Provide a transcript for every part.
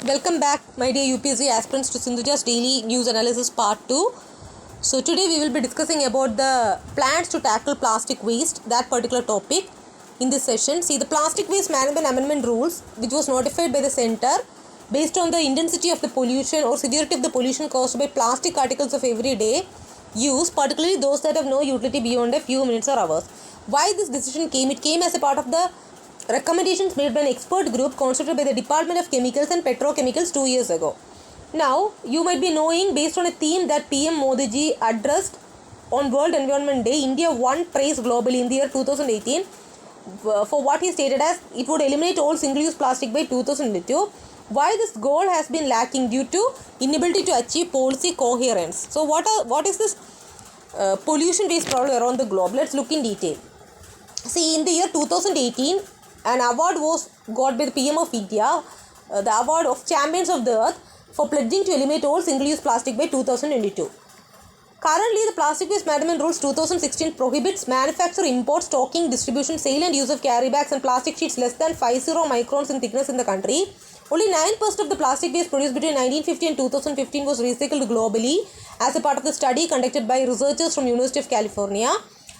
Welcome back, my dear UPSC aspirants, to Sindhuja's Daily News Analysis Part 2. So today we will be discussing about the plans to tackle plastic waste, that particular topic in this session. See, the Plastic Waste Management Amendment Rules, which was notified by the Centre based on the intensity of the pollution or severity of the pollution caused by plastic articles of everyday use, particularly those that have no utility beyond a few minutes or hours. Why this decision came? It came as a part of the recommendations made by an expert group constituted by the Department of Chemicals and Petrochemicals 2 years ago. Now, you might be knowing, based on a theme that PM Modi ji addressed on World Environment Day, India won praise globally in the year 2018 for what he stated as it would eliminate all single-use plastic by 2022. Why this goal has been lacking? Due to inability to achieve policy coherence. So, what is this pollution waste problem around the globe? Let's look in detail. See, in the year 2018, an award was got by the PM of India, the award of Champions of the Earth, for pledging to eliminate all single-use plastic by 2022. Currently, the Plastic Waste Management Rules 2016 prohibits manufacture, import, stocking, distribution, sale and use of carry bags and plastic sheets less than 50 microns in thickness in the country. Only 9% of the plastic waste produced between 1950 and 2015 was recycled globally as a part of the study conducted by researchers from University of California.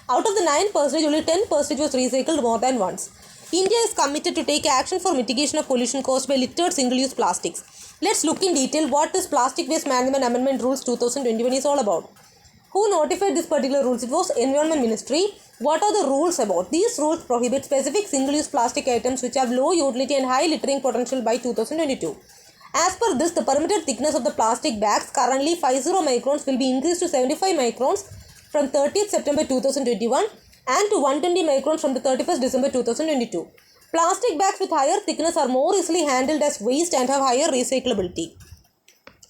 Out of the 9%, only 10% was recycled more than once. India is committed to take action for mitigation of pollution caused by littered single-use plastics. Let's look in detail what this Plastic Waste Management Amendment Rules 2021 is all about. Who notified this particular rules? It was Environment Ministry. What are the rules about? These rules prohibit specific single-use plastic items which have low utility and high littering potential by 2022. As per this, the permitted thickness of the plastic bags, currently 50 microns, will be increased to 75 microns from 30th September 2021 and to 120 microns from the 31st December 2022. Plastic bags with higher thickness are more easily handled as waste and have higher recyclability.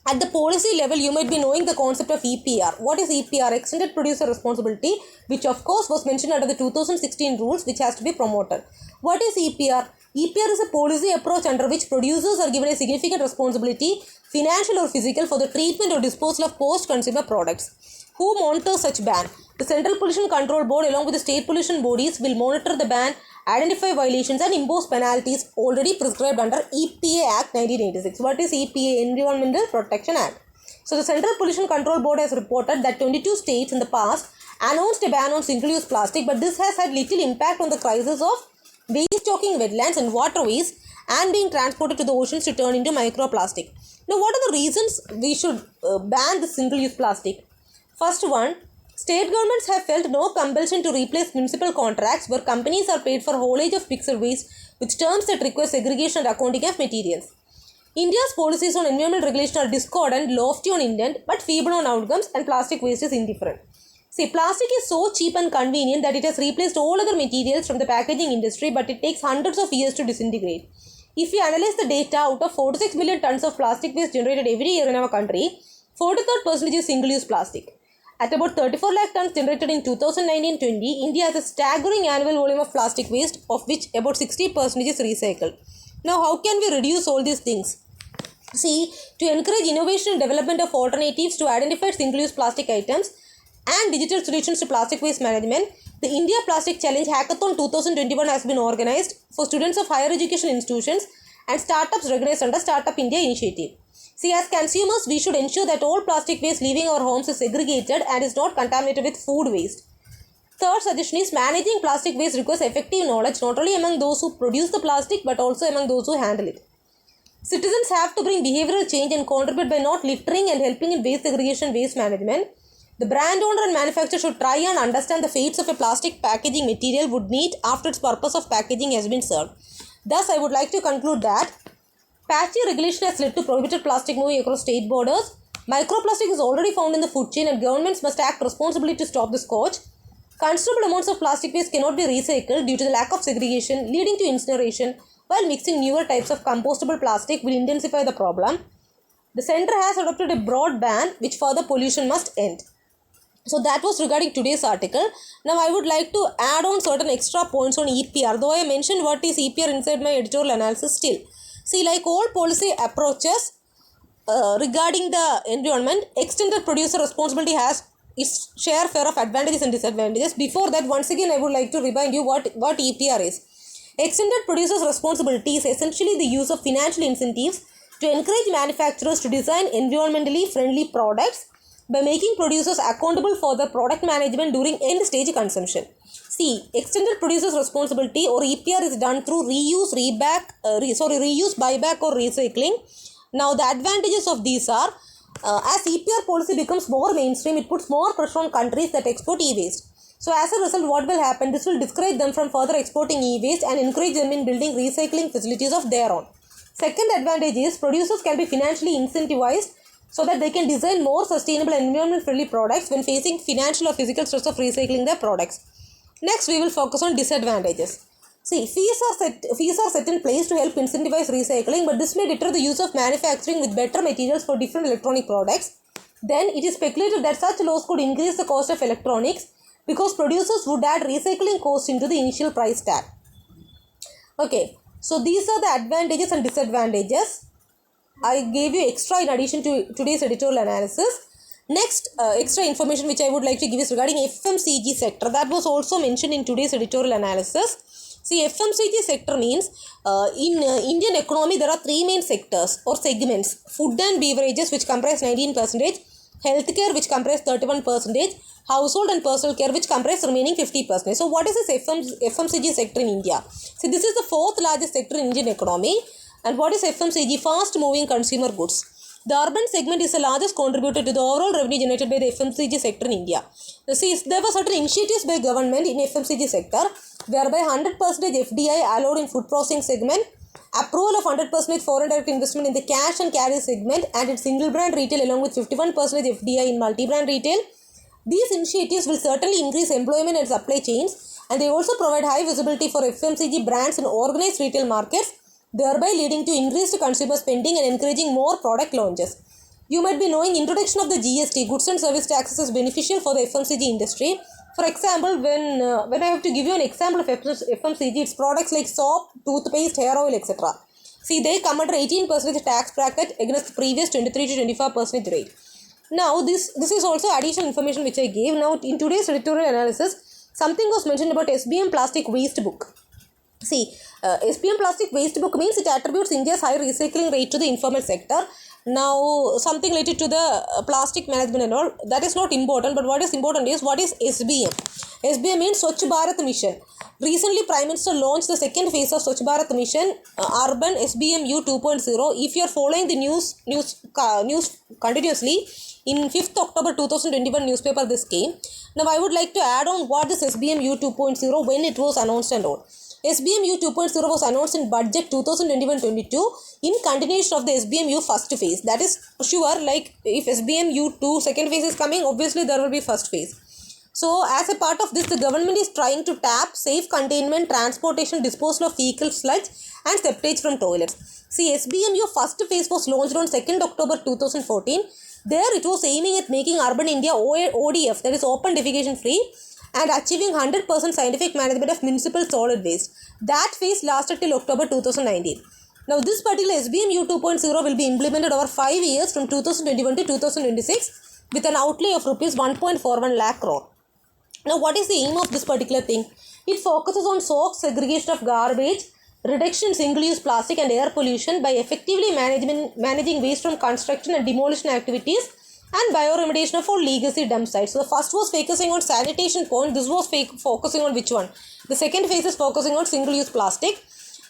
At the policy level, you might be knowing the concept of EPR. What is EPR? Extended Producer Responsibility, which of course was mentioned under the 2016 rules, which has to be promoted. What is EPR? EPR is a policy approach under which producers are given a significant responsibility, financial or physical, for the treatment or disposal of post-consumer products. Who monitors such ban? The Central Pollution Control Board along with the state pollution bodies will monitor the ban, identify violations and impose penalties already prescribed under EPA Act 1986. What is EPA? Environmental Protection Act. So the Central Pollution Control Board has reported that 22 states in the past announced a ban on single-use plastic, but this has had little impact on the crisis of waste stocking wetlands and waterways and being transported to the oceans to turn into microplastic. Now, what are the reasons we should ban the single-use plastic? First one, state governments have felt no compulsion to replace municipal contracts where companies are paid for haulage of mixed waste with terms that require segregation and accounting of materials. India's policies on environmental regulation are discordant, lofty on intent, but feeble on outcomes, and plastic waste is indifferent. See, plastic is so cheap and convenient that it has replaced all other materials from the packaging industry, but it takes hundreds of years to disintegrate. If we analyze the data, out of 46 million tons of plastic waste generated every year in our country, 43% is single-use plastic. At about 34 lakh tons generated in 2019-20, India has a staggering annual volume of plastic waste, of which about 60% is recycled. Now, how can we reduce all these things? See, to encourage innovation and development of alternatives to identify single-use plastic items and digital solutions to plastic waste management, the India Plastic Challenge Hackathon 2021 has been organized for students of higher education institutions and startups recognized under Startup India initiative. See, as consumers, we should ensure that all plastic waste leaving our homes is segregated and is not contaminated with food waste. Third suggestion is managing plastic waste requires effective knowledge not only among those who produce the plastic but also among those who handle it. Citizens have to bring behavioral change and contribute by not littering and helping in waste segregation and waste management. The brand owner and manufacturer should try and understand the fates of a plastic packaging material would meet after its purpose of packaging has been served. Thus, I would like to conclude that patchy regulation has led to prohibited plastic moving across state borders. Microplastic is already found in the food chain and governments must act responsibly to stop the scourge. Considerable amounts of plastic waste cannot be recycled due to the lack of segregation, leading to incineration, while mixing newer types of compostable plastic will intensify the problem. The centre has adopted a broad ban which further pollution must end. So that was regarding today's article. Now I would like to add on certain extra points on EPR, though I mentioned what is EPR inside my editorial analysis still. See, like all policy approaches regarding the environment, extended producer responsibility has its share of advantages and disadvantages. Before that, once again, I would like to remind you what EPR is. Extended producer's responsibility is essentially the use of financial incentives to encourage manufacturers to design environmentally friendly products by making producers accountable for the product management during end stage consumption. See, extended producers responsibility or EPR is done through reuse, buyback or recycling. Now the advantages of these are, as EPR policy becomes more mainstream, it puts more pressure on countries that export e-waste. So as a result, what will happen? This will discourage them from further exporting e-waste and encourage them in building recycling facilities of their own. Second advantage is producers can be financially incentivized so that they can design more sustainable and environment friendly products when facing financial or physical stress of recycling their products. Next, we will focus on disadvantages. See, fees are set in place to help incentivize recycling, but this may deter the use of manufacturing with better materials for different electronic products. Then, it is speculated that such laws could increase the cost of electronics because producers would add recycling costs into the initial price tag. Okay, so these are the advantages and disadvantages. I gave you extra in addition to today's editorial analysis. Next, extra information which I would like to give is regarding FMCG sector. That was also mentioned in today's editorial analysis. See, FMCG sector means in Indian economy there are three main sectors or segments. Food and beverages, which comprise 19%, healthcare, which comprise 31%, household and personal care, which comprise remaining 50%. So what is this FMCG sector in India? See, this is the fourth largest sector in Indian economy. And what is FMCG? Fast moving consumer goods. The urban segment is the largest contributor to the overall revenue generated by the FMCG sector in India. You see, there were certain initiatives by government in FMCG sector, whereby 100% FDI allowed in food processing segment, approval of 100% foreign direct investment in the cash and carry segment, and in single brand retail along with 51% FDI in multi-brand retail. These initiatives will certainly increase employment and supply chains, and they also provide high visibility for FMCG brands in organized retail markets, thereby leading to increased consumer spending and encouraging more product launches. You might be knowing introduction of the GST, goods and service taxes, is beneficial for the FMCG industry. For example, when I have to give you an example of FMCG, it's products like soap, toothpaste, hair oil, etc. See, they come under 18% tax bracket against the previous 23 to 25% rate. Now, this is also additional information which I gave. Now, in today's editorial analysis, something was mentioned about SBM plastic waste book. See, SPM plastic waste book means it attributes India's high recycling rate to the informal sector. Now, something related to the plastic management and all, that is not important, but what is important is what is SBM. SBM means Swachh Bharat Mission. Recently, Prime Minister launched the second phase of Swachh Bharat Mission, Urban SBMU 2.0. If you are following the news continuously, in 5th October 2021 newspaper this came. Now, I would like to add on what this SBMU 2.0, when it was announced and all. SBMU 2.0 was announced in budget 2021-22 in continuation of the SBMU first phase. That is sure, like if SBMU 2 second phase is coming, obviously there will be first phase. So as a part of this, the government is trying to tap safe containment, transportation, disposal of fecal sludge and septage from toilets. See, SBMU first phase was launched on 2nd October 2014. There it was aiming at making urban India ODF, that is open defecation free, and achieving 100% scientific management of municipal solid waste. That phase lasted till October 2019. Now, this particular SBMU 2.0 will be implemented over 5 years from 2021 to 2026 with an outlay of rupees 1.41 lakh crore. Now, what is the aim of this particular thing? It focuses on source segregation of garbage, reduction in single-use plastic and air pollution by effectively managing waste from construction and demolition activities, and bioremediation of all legacy dump sites. So the first was focusing on sanitation point. This was focusing on which one? The second phase is focusing on single-use plastic.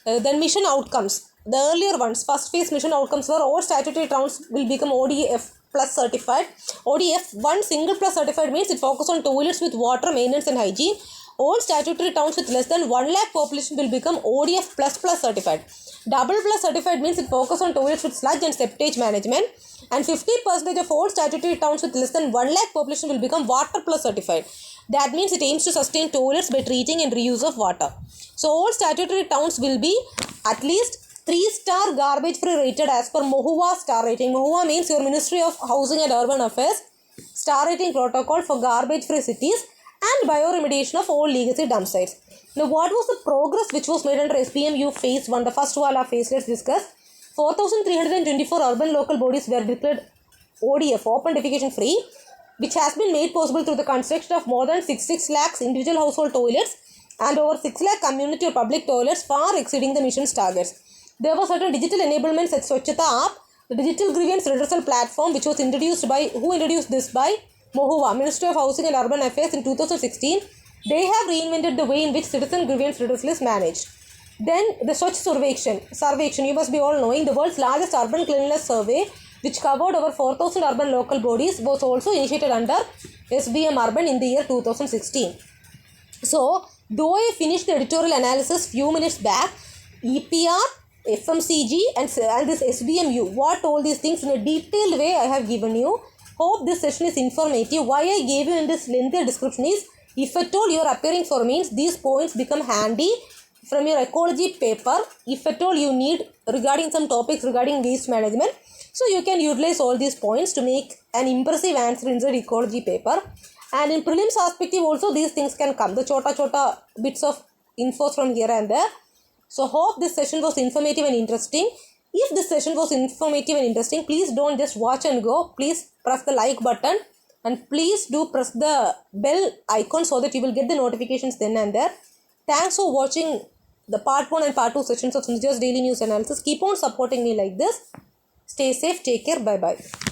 Then mission outcomes. The earlier ones, first phase mission outcomes were all statutory towns will become ODF plus certified. ODF 1 single plus certified means it focuses on toilets with water, maintenance and hygiene. All statutory towns with less than 1 lakh population will become ODF plus certified. Double plus certified means it focuses on toilets with sludge and septage management. And 50% of all statutory towns with less than 1 lakh population will become water plus certified. That means it aims to sustain toilets by treating and reuse of water. So all statutory towns will be at least 3-star garbage free rated as per MOHUA star rating. MOHUA means your Ministry of Housing and Urban Affairs star rating protocol for garbage free cities and bioremediation of all legacy dump sites. Now, what was the progress which was made under SBMU phase 1, the first wala phase? Let's discuss. 4,324 urban local bodies were declared ODF, open defecation free, which has been made possible through the construction of more than 66 lakhs individual household toilets and over 6 lakh community or public toilets, far exceeding the mission's targets. There were certain digital enablements at Swachhata app The digital grievance redressal platform, which was introduced by, who introduced this by? Mohuva, Ministry of Housing and Urban Affairs in 2016. They have reinvented the way in which citizen grievance redressal is managed. Then the Swachh Sarvekshan, you must be all knowing, the world's largest urban cleanliness survey, which covered over 4,000 urban local bodies, was also initiated under SBM Urban in the year 2016. So, though I finished the editorial analysis few minutes back, EPR, FMCG and this SBMU, what all these things in a detailed way I have given you. Hope this session is informative. Why I gave you in this lengthy description is, if at all you are appearing for means, these points become handy from your ecology paper. If at all you need regarding some topics regarding waste management, so you can utilize all these points to make an impressive answer inside ecology paper. And in prelims perspective also these things can come, the chota bits of info from here and there. So hope this session was informative and interesting. If this session was informative and interesting, please don't just watch and go. Please press the like button and please do press the bell icon so that you will get the notifications then and there. Thanks for watching the part 1 and part 2 sessions of Sindhuja's Daily News Analysis. Keep on supporting me like this. Stay safe. Take care. Bye-bye.